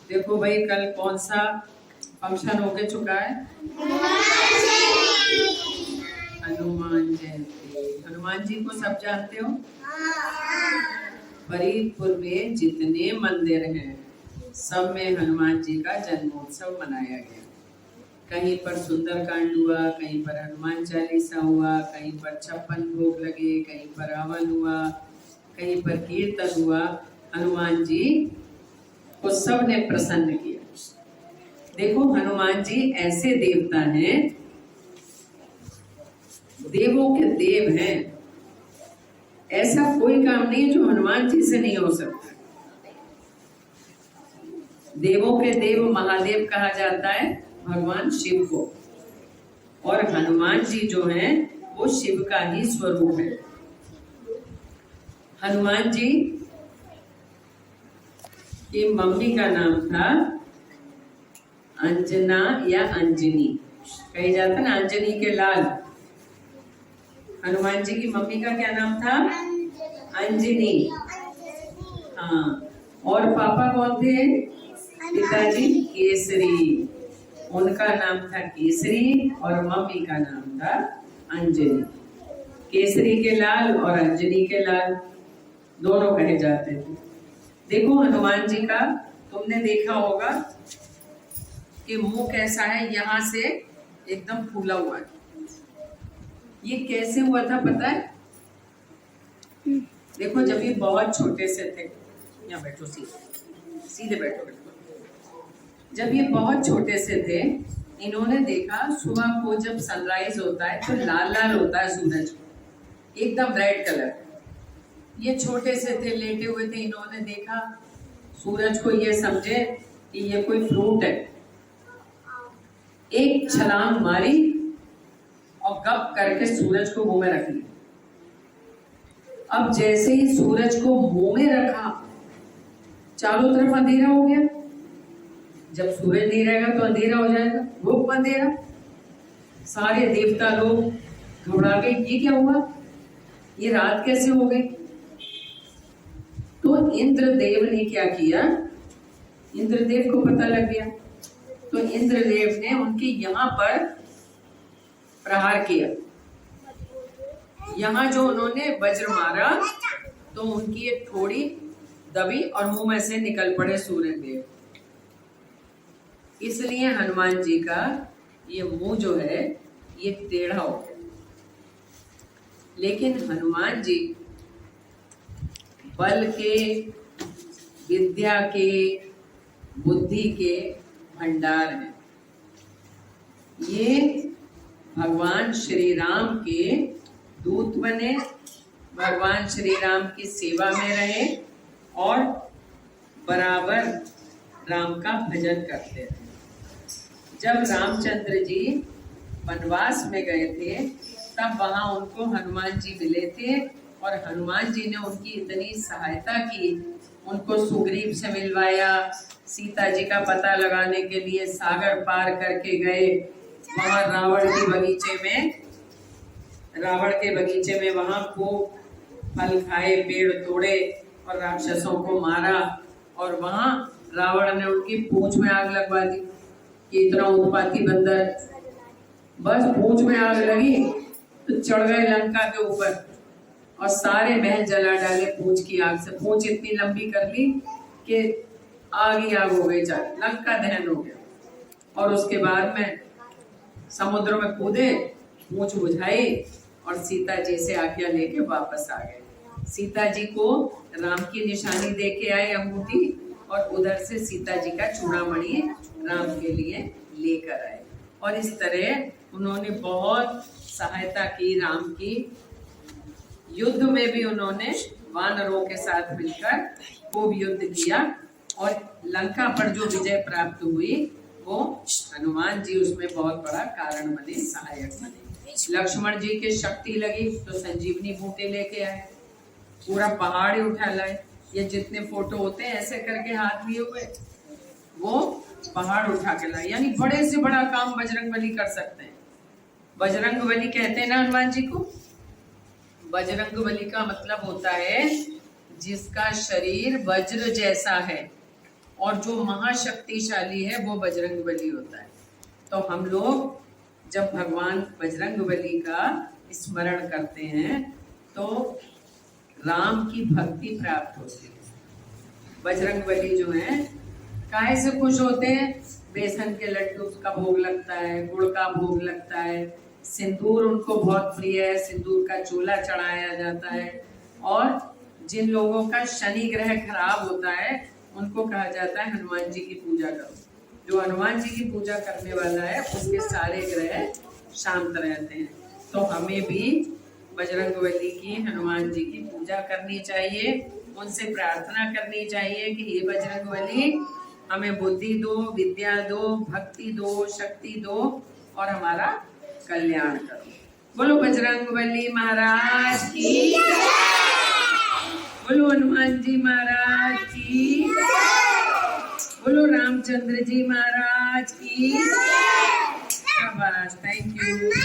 देखो भाई, कल कौन सा फंक्शन होके चुका है? हनुमान जयंती। हनुमान जी को सब जानते हो? फरीदपुर में जितने मंदिर हैं सब में हनुमान जी का जन्मोत्सव मनाया गया। कहीं पर सुंदरकांड हुआ, कहीं पर हनुमान चालीसा हुआ, कहीं पर 56 भोग लगे, कहीं पर हवन हुआ, कहीं पर कीर्तन हुआ। हनुमान जी को सब ने प्रसन्न किया। देखो, हनुमान जी ऐसे देवता हैं, देवों के देव हैं। ऐसा कोई काम नहीं है जो हनुमान जी से नहीं हो सकता। देवों के देव महादेव कहा जाता है भगवान शिव को, और हनुमान जी जो हैं वो शिव का ही स्वरूप है। हनुमान जी की मम्मी का नाम था अंजना या अंजनी, कही जाता ना अंजनी के लाल। हनुमान जी की मम्मी का क्या नाम था? अंजनी। हाँ, और पापा कौन थे? पिताजी केसरी। उनका नाम था केसरी और मम्मी का नाम था अंजनी। केसरी के लाल और अंजनी के लाल दोनों कहे जाते थे। देखो, हनुमान जी का तुमने देखा होगा कि मुंह कैसा है, यहाँ से एकदम फूला हुआ है। ये कैसे हुआ था पता है? देखो, जब ये बहुत छोटे से थे, यहाँ बैठो, सीधे बैठो। जब ये बहुत छोटे से थे, इन्होंने देखा सुबह को जब सनराइज होता है तो लाल लाल होता है सूरज, एकदम रेड कलर। ये छोटे से थे, लेटे हुए थे, इन्होंने देखा सूरज को, ये समझे कि ये कोई फ्रूट है। एक छलांग मारी और गप करके सूरज को मुंह में रख लिया। अब जैसे ही सूरज को मुंह में रखा, चारों तरफ अंधेरा हो गया। जब सूरज नहीं रहेगा तो अंधेरा हो जाएगा, रूप अंधेरा। सारे देवता लोग घबरा गए, ये क्या हुआ, ये रात कैसे हो गई? तो इंद्रदेव ने क्या किया, इंद्रदेव को पता लग गया, तो इंद्रदेव ने उनके यहाँ पर प्रहार किया। यहाँ जो उन्होंने वज्र मारा तो उनकी एक थोड़ी दबी और मुंह में से निकल पड़े सूर्यदेव। इसलिए हनुमान जी का ये मुंह जो है ये टेढ़ा हो गया। लेकिन हनुमान जी बल के, विद्या के, बुद्धि के भंडार हैं। ये भगवान श्री राम के दूत बने, भगवान श्री राम की सेवा में रहे और बराबर राम का भजन करते रहे। जब रामचंद्र जी वनवास में गए थे तब वहां उनको हनुमान जी मिले थे, और हनुमान जी ने उनकी इतनी सहायता की, उनको सुग्रीव से मिलवाया, सीता जी का पता लगाने के लिए सागर पार करके गए। वहां रावण के बगीचे में वहां खूब फल खाए, पेड़ तोड़े और राक्षसों को मारा। और वहां रावण ने उनकी पूंछ में आग लगवा दी कि इतना उत्पाती बंदर। बस पूंछ में आग लगी तो चढ़ गए लंका के ऊपर और सारे महल जला डाले पूंछ की आग से। पूंछ इतनी लंबी कर ली कि आग ही आग हो गई, लंका दहन हो गया। और उसके बाद में समुद्र में कूदे, पूंछ बुझाई और सीता जी से आज्ञा लेके वापस आ गए। सीता जी को राम की निशानी दे के आए, अंगूठी, और उधर से सीता जी का चूड़ामणि राम के लिए लेकर आए। और इस तरह उन्होंने बहुत सहायता की राम की। युद्ध में भी उन्होंने वानरों के साथ मिलकर खूब युद्ध किया, और लंका पर जो विजय प्राप्त हुई वो हनुमान जी उसमें बहुत बड़ा कारण बने, सहायक बने। लक्ष्मण जी के शक्ति लगी तो संजीवनी बूटे लेके आए, पूरा पहाड़ ही उठा लाए। ये जितने फोटो होते हैं ऐसे करके हाथ लिए हुए, वो पहाड़ उठा के लाए। यानी बड़े से बड़ा काम बजरंगबली कर सकते हैं। बजरंगबली कहते हैं ना हनुमान जी को। बजरंगबली का मतलब होता है जिसका शरीर वज्र जैसा है और जो महाशक्तिशाली है वो बजरंगबली होता है। तो हम लोग जब भगवान बजरंगबली का स्मरण करते हैं तो राम की भक्ति प्राप्त होती है। बजरंगबली जो है काहे से खुश होते हैं? बेसन के लड्डू का भोग लगता है, गुड़ का भोग लगता है, सिंदूर उनको बहुत प्रिय है, सिंदूर का चूल्हा चढ़ाया जाता है। और जिन लोगों का शनि ग्रह खराब होता है उनको कहा जाता है हनुमान जी की पूजा करो। जो हनुमान जी की पूजा करने वाला है उसके सारे ग्रह शांत रहते हैं। तो हमें भी बजरंगबली की, हनुमान जी की पूजा करनी चाहिए, उनसे प्रार्थना करनी चाहिए कि हे बजरंगबली हमें बुद्धि दो, विद्या दो, भक्ति दो, शक्ति दो और हमारा कल्याण करो। बोलो बजरंगबली महाराज की, बोलो हनुमान जी महाराज की, बोलो रामचंद्र जी महाराज की। शाबाश, थैंक यू।